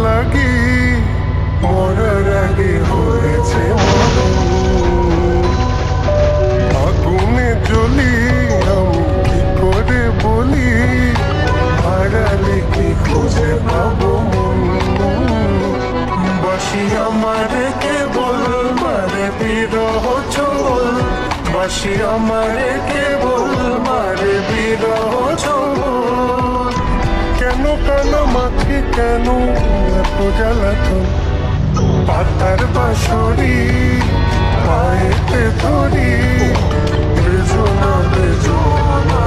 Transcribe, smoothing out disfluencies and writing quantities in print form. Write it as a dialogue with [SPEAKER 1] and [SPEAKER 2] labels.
[SPEAKER 1] লাগি মরার আগে হয়েছে মরণ। আগুনে জ্বলি আমি কি করে বলি, হারালে কি খুঁজে পাবো মন। বাসি আমার কেবল মারে বিরহ ছোল, বাসি আমার কেবল মারে বিরহ ছোল। কেন কানা মাখি কেন এত জ্বালাতন, পাতার বাঁশরি পায়েতে ধরি, বেজনা বেজনা